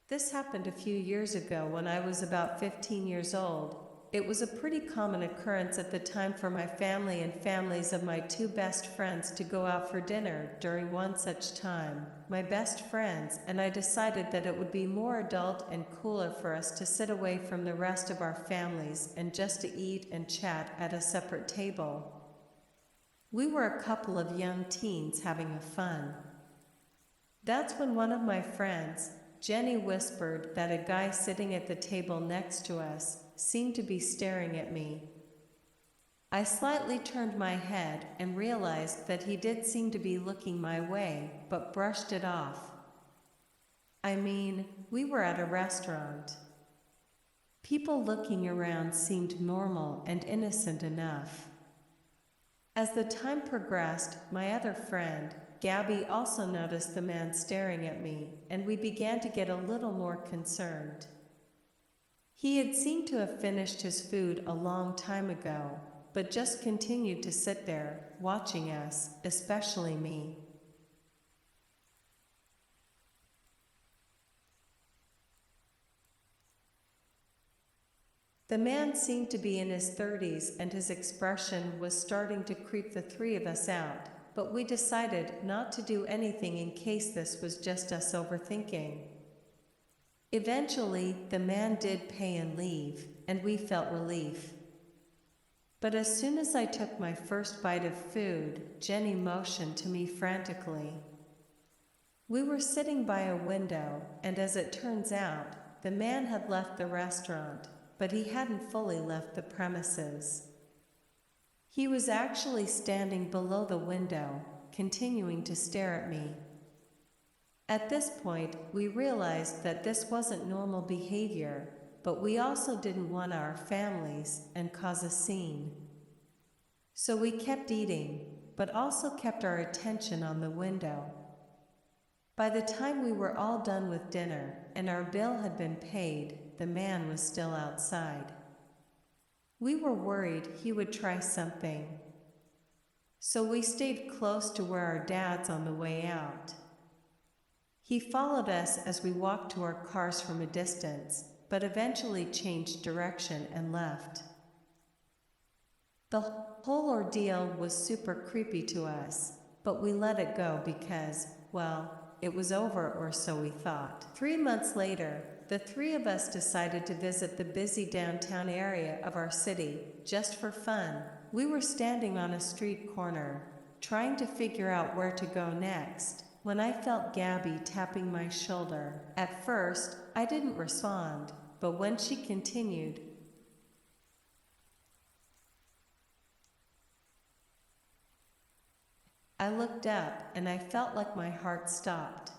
This happened a few years ago when I was about 15 years old. It was a pretty common occurrence at the time for my family and families of my two best friends to go out for dinner. During one such time, my best friends and I decided that it would be more adult and cooler for us to sit away from the rest of our families and just to eat and chat at a separate table. We were a couple of young teens having a fun. That's when one of my friends, Jenny, whispered that a guy sitting at the table next to us seemed to be staring at me. I slightly turned my head and realized that he did seem to be looking my way, but brushed it off. I mean, we were at a restaurant. People looking around seemed normal and innocent enough. As the time progressed, my other friend, Gabby, also noticed the man staring at me, and we began to get a little more concerned. He had seemed to have finished his food a long time ago, but just continued to sit there, watching us, especially me. The man seemed to be in his 30s and his expression was starting to creep the three of us out, but we decided not to do anything in case this was just us overthinking. Eventually, the man did pay and leave, and we felt relief. But as soon as I took my first bite of food, Jenny motioned to me frantically. We were sitting by a window, and as it turns out, the man had left the restaurant, but he hadn't fully left the premises. He was actually standing below the window, continuing to stare at me. At this point, we realized that this wasn't normal behavior, but we also didn't want our families and cause a scene. So we kept eating, but also kept our attention on the window. By the time we were all done with dinner and our bill had been paid, the man was still outside. We were worried he would try something. So we stayed close to where our dad's on the way out. He followed us as we walked to our cars from a distance, but eventually changed direction and left. The whole ordeal was super creepy to us, but we let it go because, well, it was over, or so we thought. 3 months later, the three of us decided to visit the busy downtown area of our city, just for fun. We were standing on a street corner, trying to figure out where to go next, when I felt Gabby tapping my shoulder. At first, I didn't respond, but when she continued, I looked up and I felt like my heart stopped.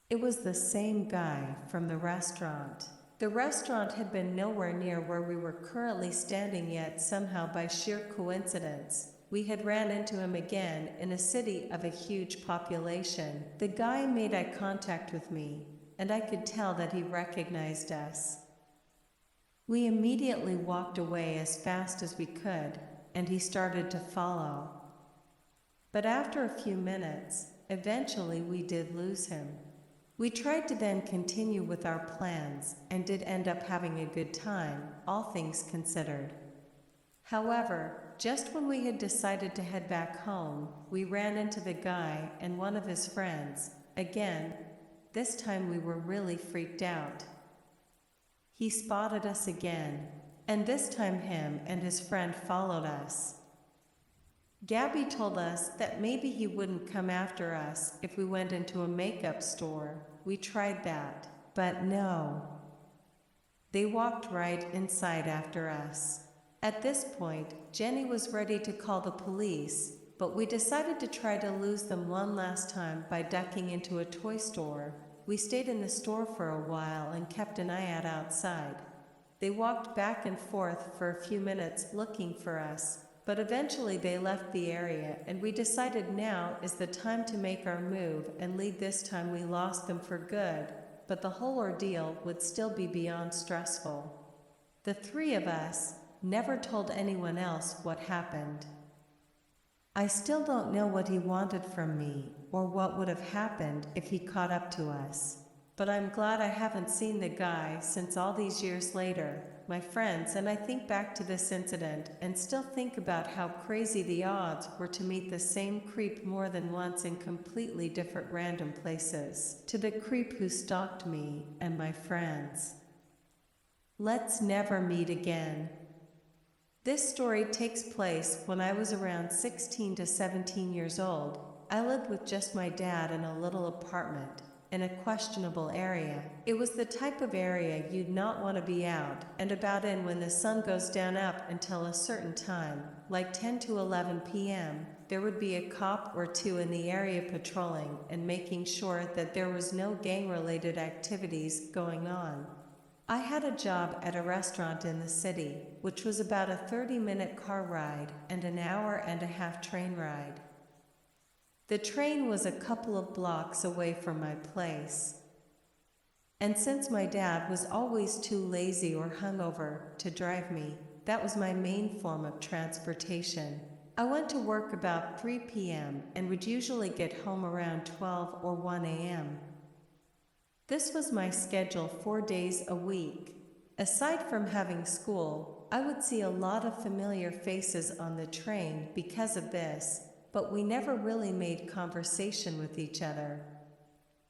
It was the same guy from the restaurant. The restaurant had been nowhere near where we were currently standing, yet somehow by sheer coincidence, we had ran into him again in a city of a huge population. The guy made eye contact with me, and I could tell that he recognized us. We immediately walked away as fast as we could, and he started to follow. But after a few minutes, eventually we did lose him. We tried to then continue with our plans and did end up having a good time, all things considered. However, just when we had decided to head back home, we ran into the guy and one of his friends. Again, this time we were really freaked out. He spotted us again, and this time him and his friend followed us. Gabby told us that maybe he wouldn't come after us if we went into a makeup store. We tried that, but no. They walked right inside after us. At this point, Jenny was ready to call the police, but we decided to try to lose them one last time by ducking into a toy store. We stayed in the store for a while and kept an eye out outside. They walked back and forth for a few minutes looking for us, but eventually they left the area, and we decided now is the time to make our move and leave. This time we lost them for good, but the whole ordeal would still be beyond stressful. The three of us never told anyone else what happened. I still don't know what he wanted from me, or what would have happened if he caught up to us. But I'm glad I haven't seen the guy since all these years later. My friends and I think back to this incident and still think about how crazy the odds were to meet the same creep more than once in completely different random places. To the creep who stalked me and my friends. Let's never meet again. This story takes place when I was around 16 to 17 years old. I lived with just my dad in a little apartment in a questionable area. It was the type of area you'd not want to be out and about in when the sun goes down up until a certain time, like 10 to 11 p.m. There would be a cop or two in the area patrolling and making sure that there was no gang-related activities going on. I had a job at a restaurant in the city, which was about a 30-minute car ride and an hour-and-a-half train ride. The train was a couple of blocks away from my place. And since my dad was always too lazy or hungover to drive me, that was my main form of transportation. I went to work about 3 p.m. and would usually get home around 12 or 1 a.m. This was my schedule 4 days a week. Aside from having school, I would see a lot of familiar faces on the train because of this, but we never really made conversation with each other.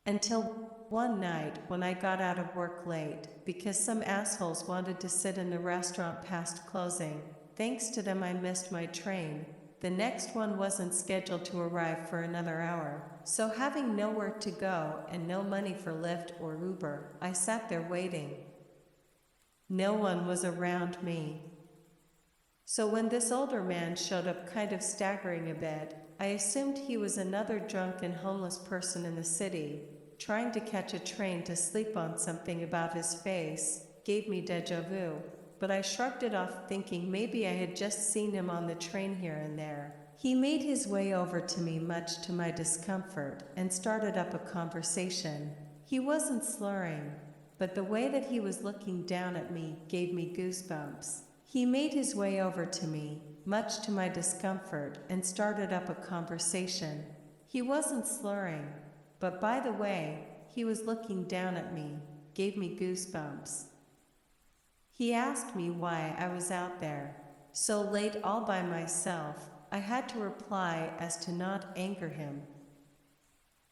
Until one night when I got out of work late because some assholes wanted to sit in the restaurant past closing. Thanks to them, I missed my train. The next one wasn't scheduled to arrive for another hour, so having nowhere to go and no money for Lyft or Uber, I sat there waiting. No one was around me. So when this older man showed up kind of staggering a bit, I assumed he was another drunk and homeless person in the city, trying to catch a train to sleep on. Something about his face gave me déjà vu. But I shrugged it off, thinking maybe I had just seen him on the train here and there. He made his way over to me, much to my discomfort, and started up a conversation. He wasn't slurring, but the way that he was looking down at me gave me goosebumps. He made his way over to me, much to my discomfort, and started up a conversation. He wasn't slurring, but by the way he was looking down at me gave me goosebumps. He asked me why I was out there so late all by myself. I had to reply as to not anger him.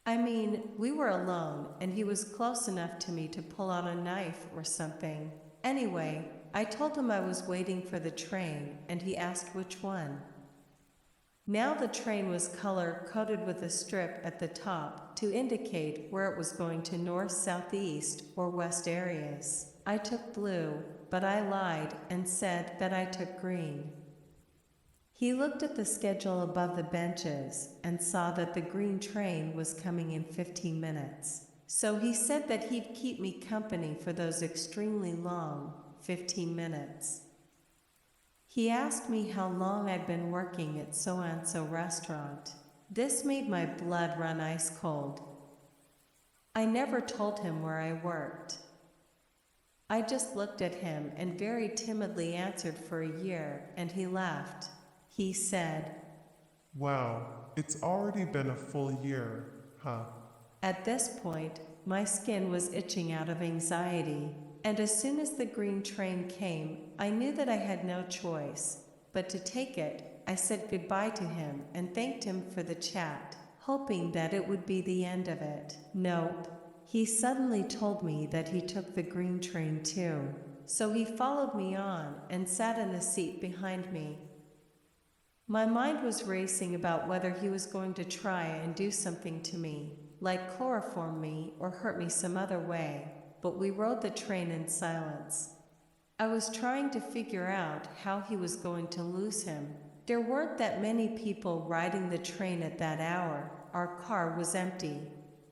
I mean, we were alone and he was close enough to me to pull out a knife or something. Anyway, I told him I was waiting for the train and he asked which one. Now the train was color-coded with a strip at the top to indicate where it was going to north, southeast, or west areas. I took blue, but I lied and said that I took green. He looked at the schedule above the benches and saw that the green train was coming in 15 minutes. So he said that he'd keep me company for those extremely long 15 minutes. He asked me how long I'd been working at so-and-so restaurant. This made my blood run ice cold. I never told him where I worked. I just looked at him and very timidly answered for a year, and he laughed. He said, "Wow, it's already been a full year, huh?" At this point, my skin was itching out of anxiety, and as soon as the green train came, I knew that I had no choice but to take it. I said goodbye to him and thanked him for the chat, hoping that it would be the end of it. Nope. He suddenly told me that he took the green train too. So he followed me on and sat in the seat behind me. My mind was racing about whether he was going to try and do something to me, like chloroform me or hurt me some other way, but we rode the train in silence. I was trying to figure out how he was going to lose him. There weren't that many people riding the train at that hour. Our car was empty.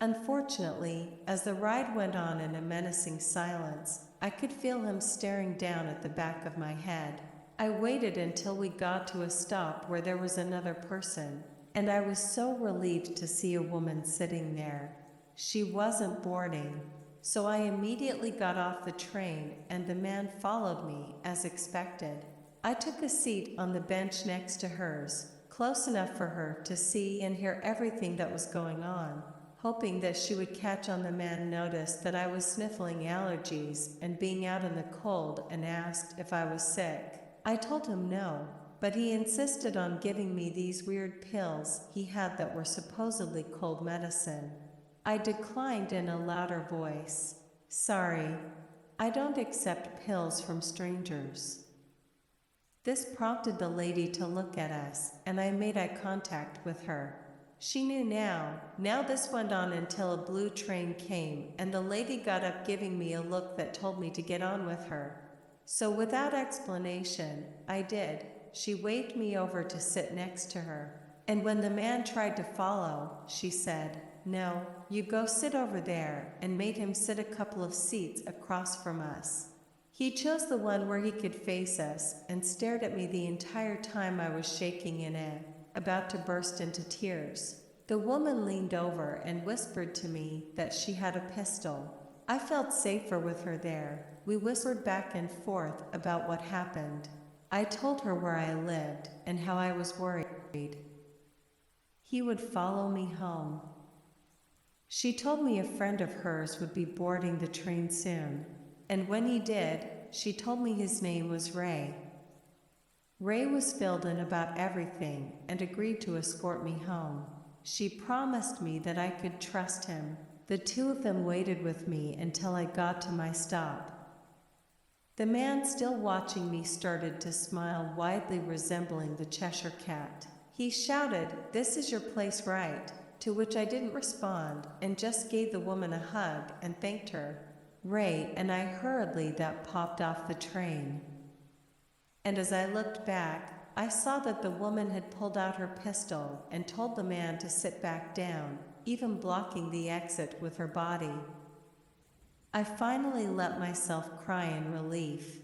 Unfortunately, as the ride went on in a menacing silence, I could feel him staring down at the back of my head. I waited until we got to a stop where there was another person, and I was so relieved to see a woman sitting there. She wasn't boarding, so I immediately got off the train and the man followed me as expected. I took a seat on the bench next to hers, close enough for her to see and hear everything that was going on. hoping that she would catch on. The man noticed that I was sniffling allergies and being out in the cold and asked if I was sick. I told him no, but he insisted on giving me these weird pills he had that were supposedly cold medicine. I declined in a louder voice. Sorry, I don't accept pills from strangers. This prompted the lady to look at us, and I made eye contact with her. She knew now. Now this went on until a blue train came, and the lady got up giving me a look that told me to get on with her. So without explanation, I did. She waved me over to sit next to her. And when the man tried to follow, she said, "No, you go sit over there," and made him sit a couple of seats across from us. He chose the one where he could face us and stared at me the entire time. I was shaking and about to burst into tears. The woman leaned over and whispered to me that she had a pistol. I felt safer with her there. We whispered back and forth about what happened. I told her where I lived and how I was worried he would follow me home. She told me a friend of hers would be boarding the train soon, and when he did, she told me his name was Ray. Ray was filled in about everything and agreed to escort me home. She promised me that I could trust him. The two of them waited with me until I got to my stop. The man, still watching me, started to smile widely, resembling the Cheshire Cat. He shouted, "This is your place, right?" To which I didn't respond and just gave the woman a hug and thanked her. Ray and I hurriedly popped off the train. And as I looked back, I saw that the woman had pulled out her pistol and told the man to sit back down, even blocking the exit with her body. I finally let myself cry in relief.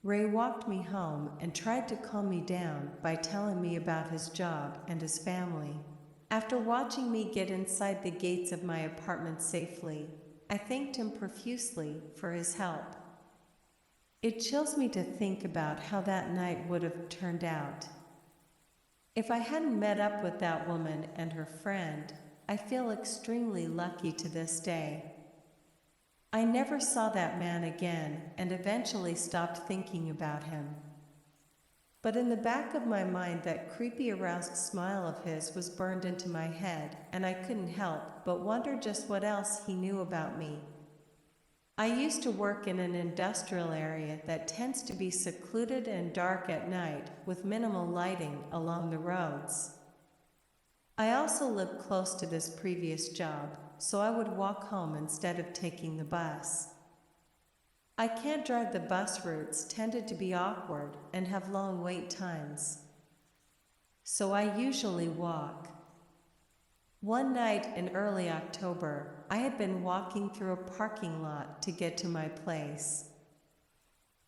Ray walked me home and tried to calm me down by telling me about his job and his family. After watching me get inside the gates of my apartment safely, I thanked him profusely for his help. It chills me to think about how that night would have turned out. If I hadn't met up with that woman and her friend, I feel extremely lucky to this day. I never saw that man again and eventually stopped thinking about him. But in the back of my mind, that creepy, aroused smile of his was burned into my head, and I couldn't help but wonder just what else he knew about me. I used to work in an industrial area that tends to be secluded and dark at night, with minimal lighting along the roads. I also lived close to this previous job, so I would walk home instead of taking the bus. I can't drive. The bus routes tended to be awkward and have long wait times, so I usually walk. One night in early October, I had been walking through a parking lot to get to my place.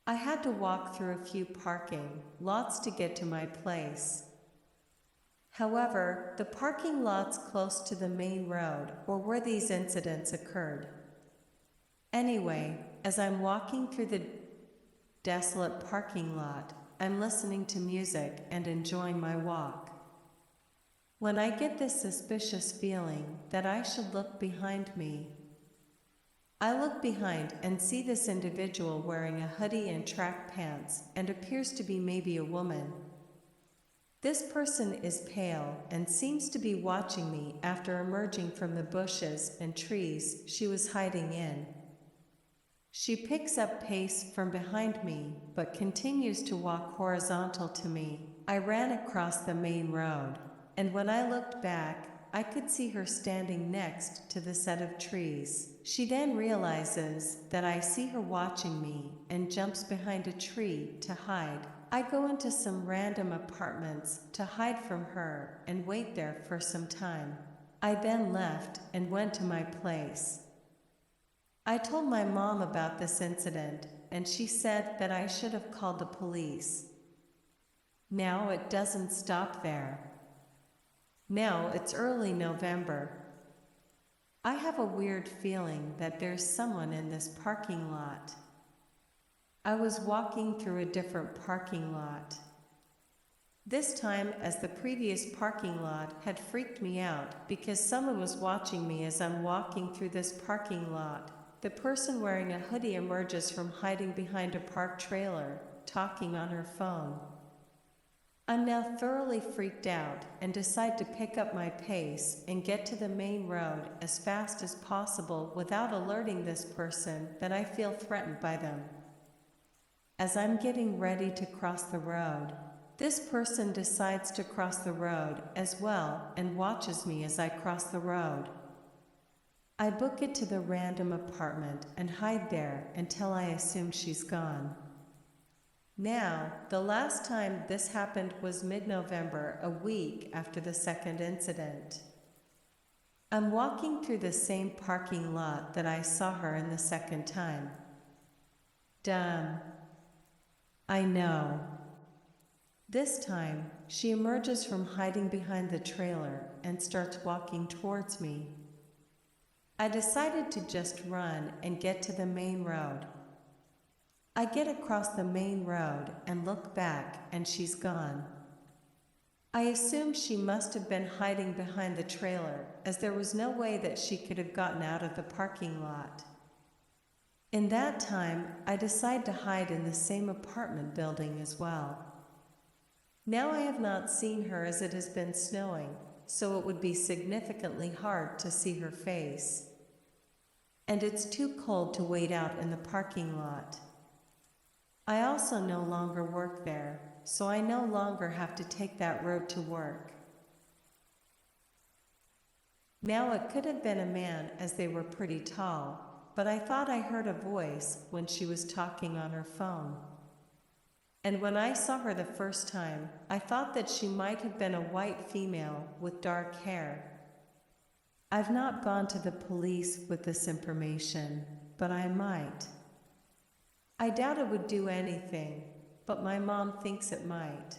I had to walk through a few parking lots to get to my place. However, the parking lots close to the main road were where these incidents occurred. Anyway, as I'm walking through the desolate parking lot, I'm listening to music and enjoying my walk, when I get this suspicious feeling that I should look behind me. I look behind and see this individual wearing a hoodie and track pants and appears to be maybe a woman. This person is pale and seems to be watching me after emerging from the bushes and trees she was hiding in. She picks up pace from behind me, but continues to walk horizontal to me. I ran across the main road, and when I looked back, I could see her standing next to the set of trees. She then realizes that I see her watching me and jumps behind a tree to hide. I go into some random apartments to hide from her and wait there for some time. I then left and went to my place. I told my mom about this incident, and she said that I should have called the police. Now it doesn't stop there. Now it's early November. I have a weird feeling that there's someone in this parking lot. I was walking through a different parking lot. This time, as the previous parking lot had freaked me out because someone was watching me as I'm walking through this parking lot. The person wearing a hoodie emerges from hiding behind a parked trailer, talking on her phone. I'm now thoroughly freaked out and decide to pick up my pace and get to the main road as fast as possible without alerting this person that I feel threatened by them. As I'm getting ready to cross the road, this person decides to cross the road as well and watches me as I cross the road. I book it to the random apartment and hide there until I assume she's gone. Now, the last time this happened was mid-November, a week after the second incident. I'm walking through the same parking lot that I saw her in the second time. Dumb. I know. This time, she emerges from hiding behind the trailer and starts walking towards me. I decided to just run and get to the main road. I get across the main road and look back, and she's gone. I assume she must have been hiding behind the trailer, as there was no way that she could have gotten out of the parking lot. In that time, I decide to hide in the same apartment building as well. Now I have not seen her as it has been snowing, so it would be significantly hard to see her face. And it's too cold to wait out in the parking lot. I also no longer work there, so I no longer have to take that road to work. Now it could have been a man as they were pretty tall, but I thought I heard a voice when she was talking on her phone. And when I saw her the first time, I thought that she might have been a white female with dark hair. I've not gone to the police with this information, but I might. I doubt it would do anything, but my mom thinks it might.